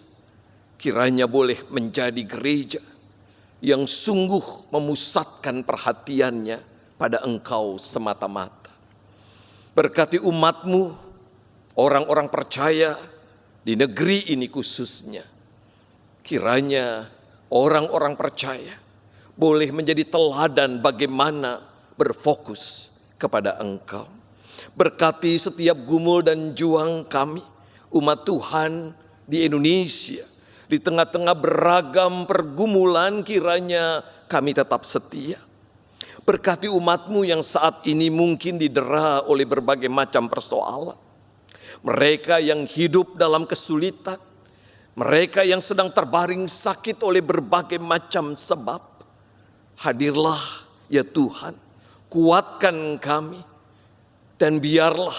kiranya boleh menjadi gereja yang sungguh memusatkan perhatiannya pada Engkau semata-mata. Berkati umat-Mu, orang-orang percaya di negeri ini khususnya. Kiranya orang-orang percaya boleh menjadi teladan bagaimana berfokus kepada Engkau. Berkati setiap gumul dan juang kami, umat Tuhan di Indonesia. Di tengah-tengah beragam pergumulan, kiranya kami tetap setia. Berkati umat-Mu yang saat ini mungkin didera oleh berbagai macam persoalan. Mereka yang hidup dalam kesulitan. Mereka yang sedang terbaring sakit oleh berbagai macam sebab. Hadirlah ya Tuhan, kuatkan kami. Dan biarlah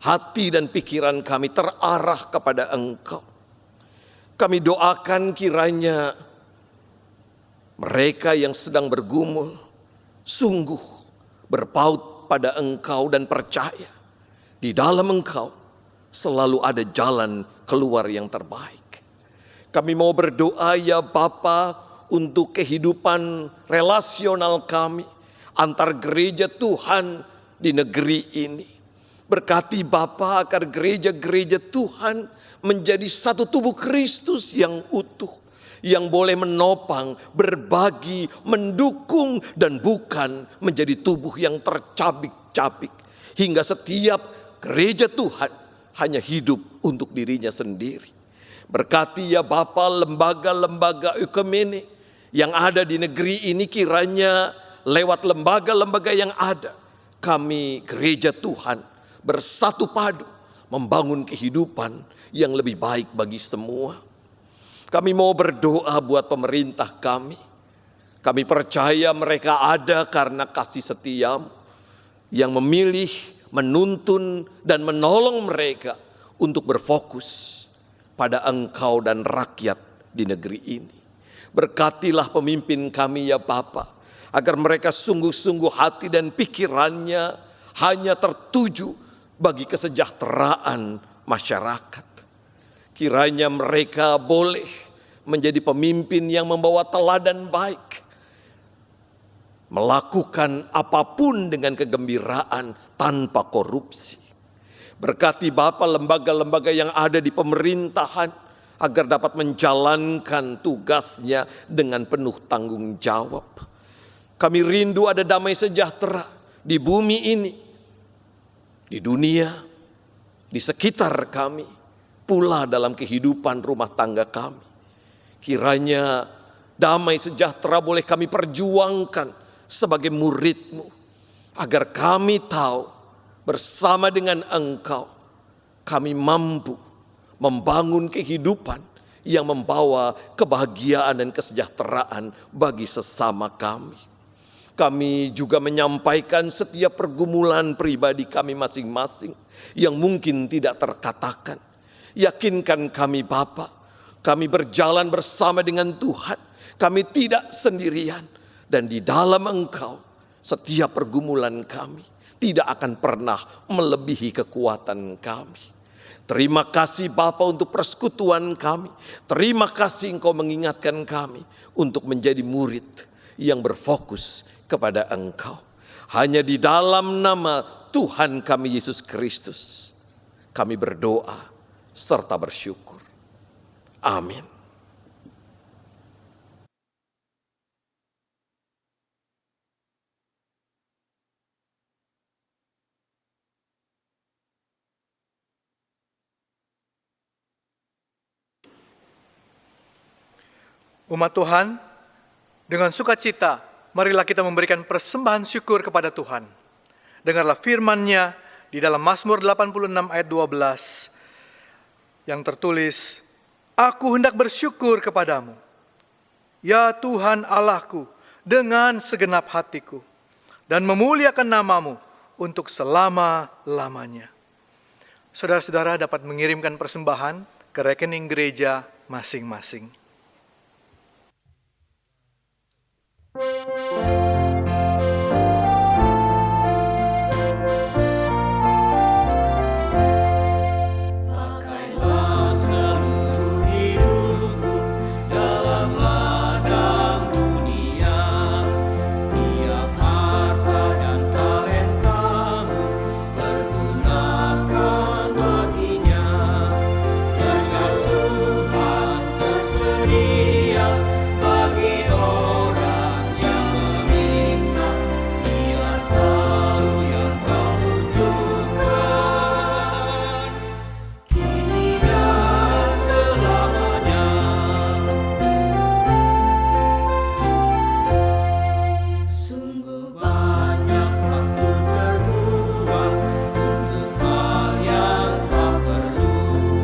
hati dan pikiran kami terarah kepada Engkau. Kami doakan kiranya mereka yang sedang bergumul sungguh berpaut pada Engkau dan percaya di dalam Engkau selalu ada jalan keluar yang terbaik. Kami mau berdoa ya Bapa untuk kehidupan relasional kami antar gereja Tuhan di negeri ini. Berkati Bapa agar gereja-gereja Tuhan menjadi satu tubuh Kristus yang utuh, yang boleh menopang, berbagi, mendukung, dan bukan menjadi tubuh yang tercabik-cabik. Hingga setiap gereja Tuhan hanya hidup untuk dirinya sendiri. Berkati ya Bapa lembaga-lembaga ekumene yang ada di negeri ini, kiranya lewat lembaga-lembaga yang ada, kami gereja Tuhan bersatu padu membangun kehidupan yang lebih baik bagi semua. Kami mau berdoa buat pemerintah kami. Kami percaya mereka ada karena kasih setia-Mu yang memilih, menuntun, dan menolong mereka untuk berfokus pada Engkau dan rakyat di negeri ini. Berkatilah pemimpin kami ya Bapa, agar mereka sungguh-sungguh hati dan pikirannya hanya tertuju bagi kesejahteraan masyarakat. Kiranya mereka boleh menjadi pemimpin yang membawa teladan baik. Melakukan apapun dengan kegembiraan tanpa korupsi. Berkati Bapa lembaga-lembaga yang ada di pemerintahan agar dapat menjalankan tugasnya dengan penuh tanggung jawab. Kami rindu ada damai sejahtera di bumi ini, di dunia, di sekitar kami, pula dalam kehidupan rumah tangga kami. Kiranya damai sejahtera boleh kami perjuangkan sebagai murid-Mu, agar kami tahu bersama dengan Engkau kami mampu membangun kehidupan yang membawa kebahagiaan dan kesejahteraan bagi sesama kami. Kami juga menyampaikan setiap pergumulan pribadi kami masing-masing yang mungkin tidak terkatakan. Yakinkan kami Bapa, kami berjalan bersama dengan Tuhan. Kami tidak sendirian, dan di dalam Engkau setiap pergumulan kami tidak akan pernah melebihi kekuatan kami. Terima kasih Bapa untuk persekutuan kami. Terima kasih Engkau mengingatkan kami untuk menjadi murid yang berfokus kepada Engkau. Hanya di dalam nama Tuhan kami Yesus Kristus kami berdoa serta bersyukur. Amin. Umat Tuhan, dengan sukacita, marilah kita memberikan persembahan syukur kepada Tuhan. Dengarlah firman-Nya di dalam Mazmur 86 ayat 12 yang tertulis, Aku hendak bersyukur kepadamu, ya Tuhan Allahku, dengan segenap hatiku, dan memuliakan nama-Mu untuk selama-lamanya. Saudara-saudara dapat mengirimkan persembahan ke rekening gereja masing-masing. Pakailah seluruh hidupku dalam ladang dunia, tiap harta dan talentamu pergunakan baginya. Berkat Tuhan tersedia bagi orang yang meminta, Dia tahu yang kau butuhkan, kini dan selamanya. Sungguh banyak waktu terbuang untuk hal yang tak perlu.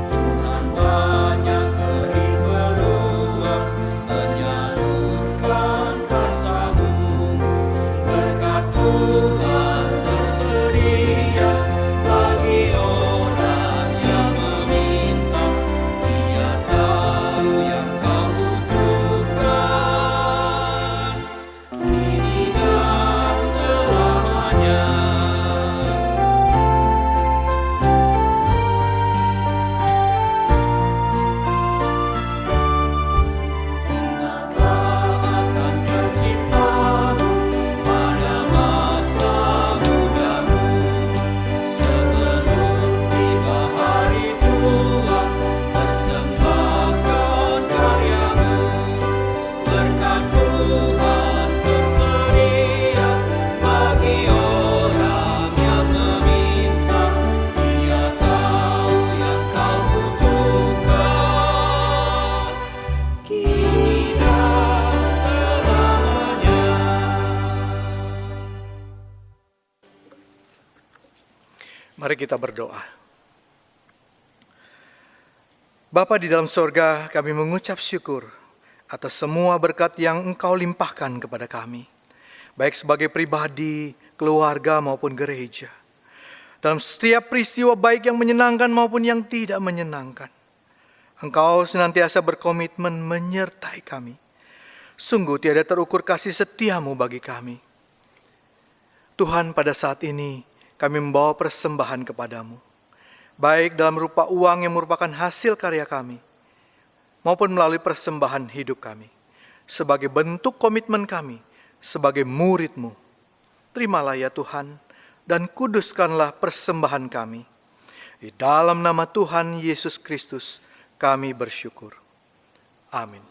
Tuhan banyak beri peluang menyalurkan kasih-Mu. Berkat Tuhan tersedia bagi orang yang meminta, Dia tahu yang kau butuhkan, kini dan selamanya. Ingatlah akan Penciptamu pada masa mudamu, sebelum tiba hari tua, persembahkan karya-Mu. Berkat Tuhan tersedia bagi orang yang meminta, Dia tahu yang kau butuhkan, kini dan selamanya. Mari kita berdoa. Bapa di dalam sorga, kami mengucap syukur atas semua berkat yang Engkau limpahkan kepada kami, baik sebagai pribadi, keluarga maupun gereja. Dalam setiap peristiwa baik yang menyenangkan maupun yang tidak menyenangkan, Engkau senantiasa berkomitmen menyertai kami. Sungguh tiada terukur kasih setia-Mu bagi kami. Tuhan, pada saat ini kami membawa persembahan kepadamu, baik dalam rupa uang yang merupakan hasil karya kami, maupun melalui persembahan hidup kami, sebagai bentuk komitmen kami, sebagai murid-Mu. Terimalah ya Tuhan, dan kuduskanlah persembahan kami. Di dalam nama Tuhan Yesus Kristus, kami bersyukur. Amin.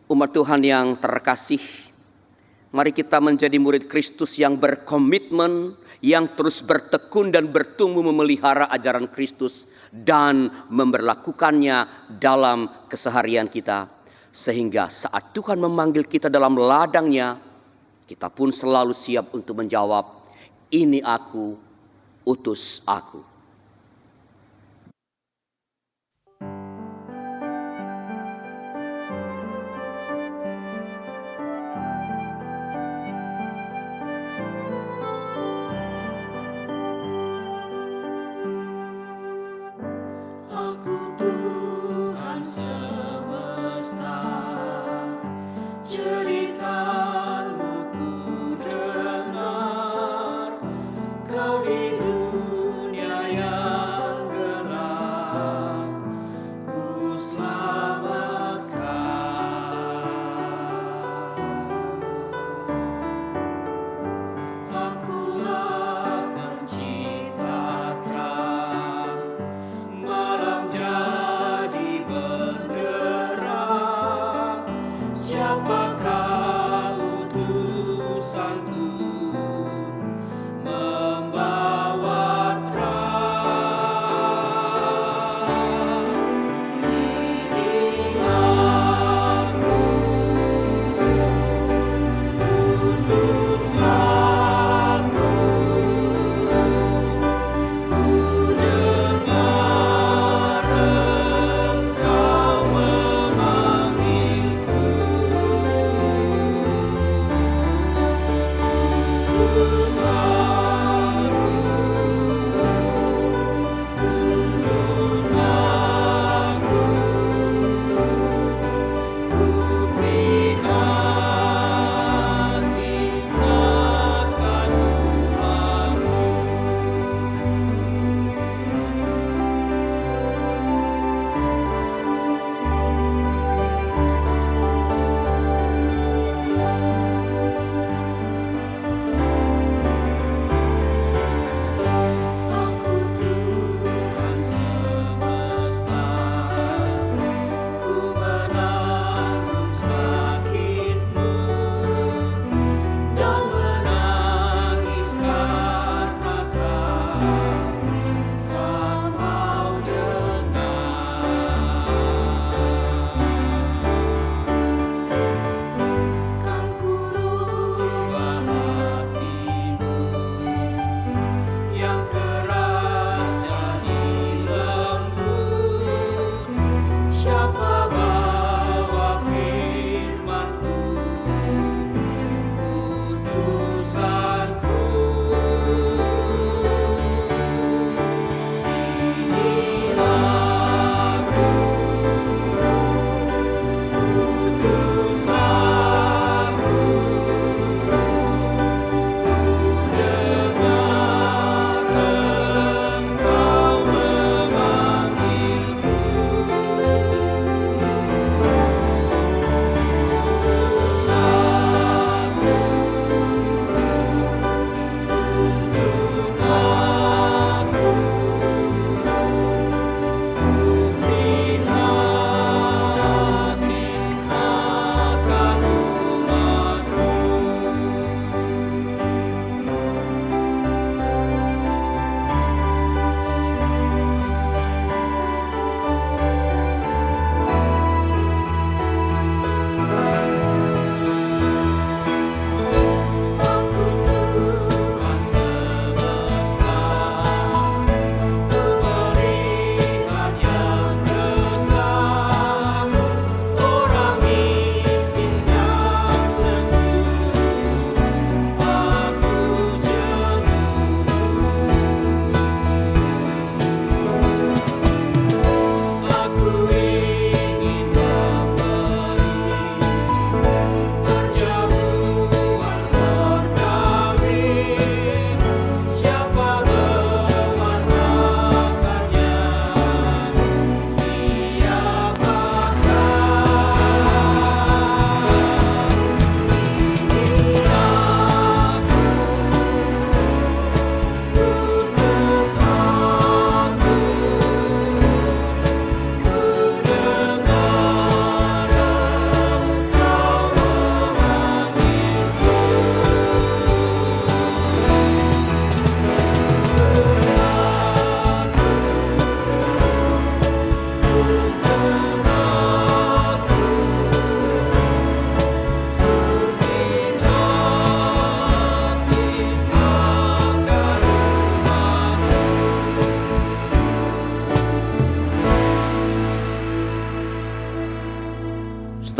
Umat Tuhan yang terkasih, mari kita menjadi murid Kristus yang berkomitmen, yang terus bertekun dan bertumbuh memelihara ajaran Kristus dan memberlakukannya dalam keseharian kita. Sehingga saat Tuhan memanggil kita dalam ladangnya, kita pun selalu siap untuk menjawab, "Ini aku, utus aku." Aku Tuhan semesta, cerita-Mu ku dengar. Kau di dunia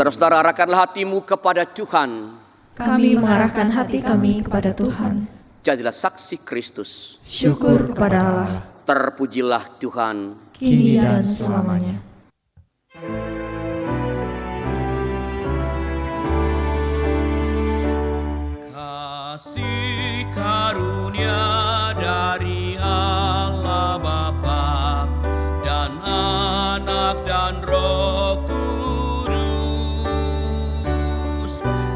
Saudara-saudara, arahkanlah hatimu kepada Tuhan. Kami mengarahkan hati kami kepada Tuhan. Jadilah saksi Kristus. Syukur kepada Allah, Terpujilah Tuhan. kini dan selamanya. Kasih karunia dari Allah Bapa dan Anak dan Roh Kudus,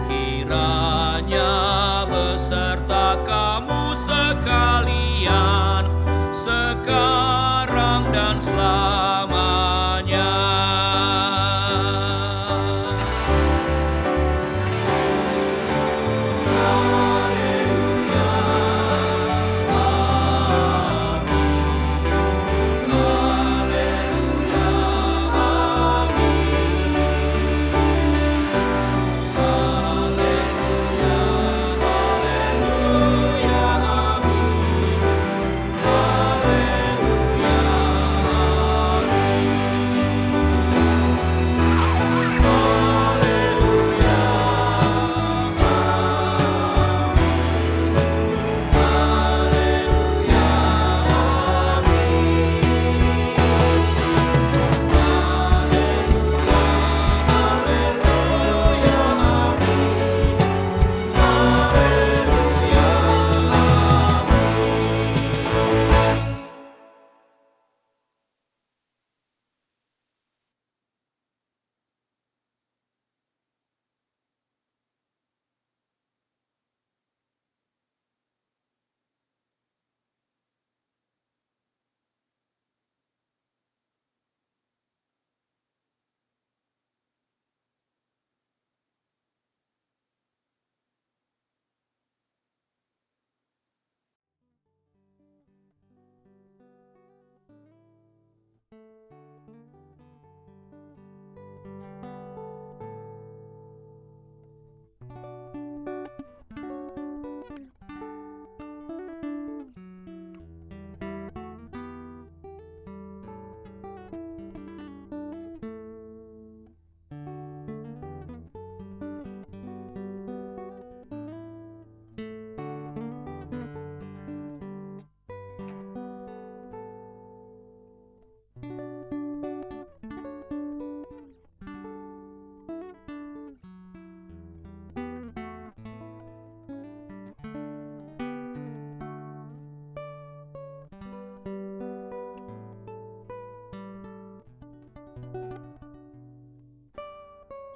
kiranya beserta kamu sekalian sekarang dan selamanya.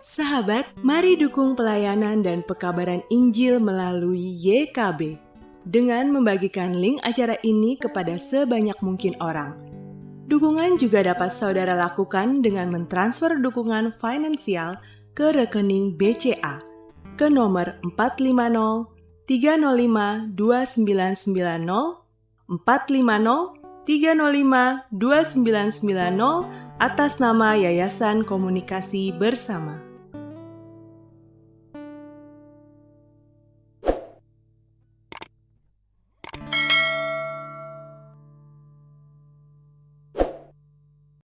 Sahabat, mari dukung pelayanan dan pekabaran Injil melalui YKB dengan membagikan link acara ini kepada sebanyak mungkin orang. Dukungan juga dapat saudara lakukan dengan mentransfer dukungan finansial ke rekening BCA ke nomor 450 305 2990 450 305 2990 atas nama Yayasan Komunikasi Bersama.